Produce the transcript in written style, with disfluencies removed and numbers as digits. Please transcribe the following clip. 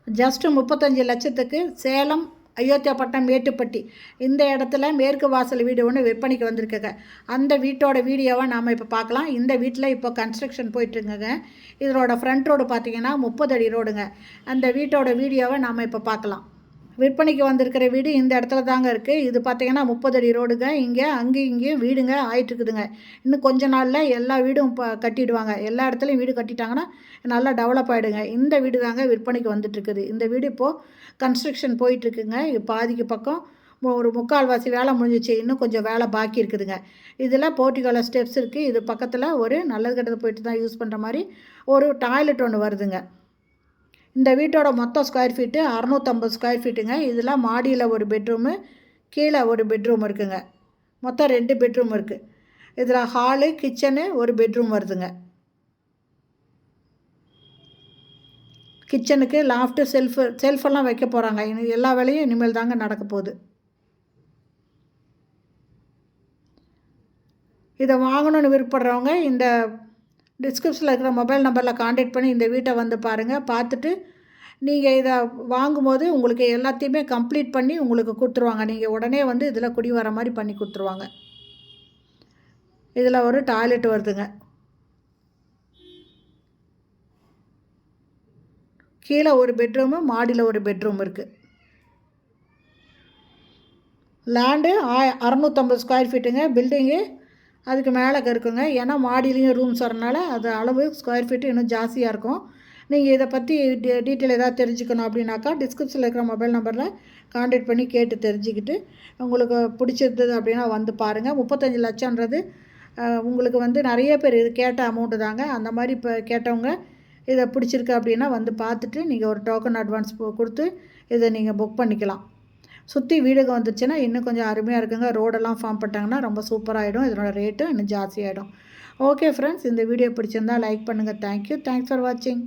Just 35 லட்சத்துக்கு சேலம் அயோத்தியாப்பட்டினம் மேட்டுப்பட்டி இந்த இடத்துல மேற்கு வாசல் வீடு ஒன்று விற்பனைக்கு வந்திருக்குங்க. அந்த வீட்டோட வீடியோவை நாம் இப்போ பார்க்கலாம். இந்த வீட்டில் இப்போ கன்ஸ்ட்ரக்ஷன் போயிட்டுருக்குங்க. இதனோட ஃப்ரண்ட் ரோடு பார்த்திங்கன்னா 30 அடி ரோடுங்க. அந்த வீட்டோட வீடியோவை நாம் இப்போ பார்க்கலாம். விற்பனைக்கு வந்திருக்கிற வீடு இந்த இடத்துல தாங்க இருக்குது. இது பார்த்திங்கன்னா 30 அடி ரோடுங்க. இங்கே அங்கேயும் இங்கேயும் வீடுங்க ஆகிட்டுருக்குதுங்க. இன்னும் கொஞ்ச நாளில் எல்லா வீடும் கட்டிடுவாங்க. எல்லா இடத்துலையும் வீடு கட்டிட்டாங்கன்னா நல்லா டெவலப் ஆகிடுங்க. இந்த வீடு தாங்க விற்பனைக்கு வந்துட்டுருக்குது. இந்த வீடு இப்போது கன்ஸ்ட்ரக்ஷன் போயிட்டுருக்குங்க. பாதிக்கு பக்கம் ஒரு 3/4 வேலை முடிஞ்சிச்சு. இன்னும் கொஞ்சம் வேலை பாக்கி இருக்குதுங்க. இதில் போர்ட்டிகோல ஸ்டெப்ஸ் இருக்குது. இது பக்கத்தில் ஒரு நல்லது கெட்டது போயிட்டு தான் யூஸ் பண்ணுற மாதிரி ஒரு டாய்லெட் ஒன்று வருதுங்க. இந்த வீட்டோட மொத்தம் ஸ்கொயர் ஃபீட்டு 650 ஸ்கொயர் ஃபீட்டுங்க. இதில் மாடியில் ஒரு பெட்ரூமு, கீழே ஒரு பெட்ரூம் இருக்குதுங்க. மொத்தம் 2 பெட்ரூம் இருக்குது. இதில் ஹாலு, கிச்சனு, ஒரு பெட்ரூம் வருதுங்க. கிச்சனுக்கு லாஃப்ட்டு, செல்ஃபெல்லாம் வைக்க போகிறாங்க. எல்லா வேலையும் இனிமேல் தாங்க நடக்க போகுது. இதை வாங்கணுன்னு விருப்பப்படுறவங்க இந்த டிஸ்கிரிப்ஷனில் இருக்கிற மொபைல் நம்பரில் காண்டாக்ட் பண்ணி இந்த வீட்டை வந்து பாருங்கள். பார்த்துட்டு நீங்கள் இதை வாங்கும்போது உங்களுக்கு எல்லாத்தையுமே கம்ப்ளீட் பண்ணி உங்களுக்கு கொடுத்துருவாங்க. நீங்கள் உடனே வந்து இதில் குடி வர மாதிரி பண்ணி கொடுத்துருவாங்க. இதில் ஒரு டாய்லெட் வருதுங்க. கீழே ஒரு பெட்ரூமு, மாடியில் ஒரு பெட்ரூம் இருக்குது. Land 650 square ஃபீட்டுங்க. பில்டிங்கு அதுக்கு மேலே இருக்குங்க. ஏன்னா மாடியிலையும் ரூம்ஸ் வரனால அது அளவு ஸ்கொயர் ஃபீட்டு இன்னும் ஜாஸ்தியாக இருக்கும். நீங்கள் இதை பற்றி டீட்டெயில் எதாவது தெரிஞ்சுக்கணும் அப்படின்னாக்கா டிஸ்கிரிப்ஷனில் இருக்கிற மொபைல் நம்பரில் காண்டாக்ட் பண்ணி கேட்டு தெரிஞ்சுக்கிட்டு உங்களுக்கு பிடிச்சிருந்தது அப்படின்னா வந்து பாருங்கள். 35 லட்சன்றது உங்களுக்கு வந்து நிறைய பேர் இது கேட்ட அமௌண்ட்டு தாங்க. அந்த மாதிரி இப்போ கேட்டவங்க இதை பிடிச்சிருக்கு அப்படின்னா வந்து பார்த்துட்டு நீங்கள் ஒரு டோக்கன் அட்வான்ஸ் கொடுத்து இதை நீங்கள் புக் பண்ணிக்கலாம். சுற்றி வீடுங்க வந்துச்சுன்னா இன்னும் கொஞ்சம் அருமையாக இருக்குங்க. ரோடெல்லாம் ஃபார்ம் பண்ணிட்டாங்கன்னா ரொம்ப சூப்பராகிடும். இதனோட ரேட்டும் இன்னும் ஜாஸ்தியாகிடும். ஓகே ஃப்ரெண்ட்ஸ், இந்த வீடியோ பிடிச்சிருந்தால் லைக் பண்ணுங்கள். தேங்க்யூ. தேங்க்ஸ் ஃபார் வாட்சிங்.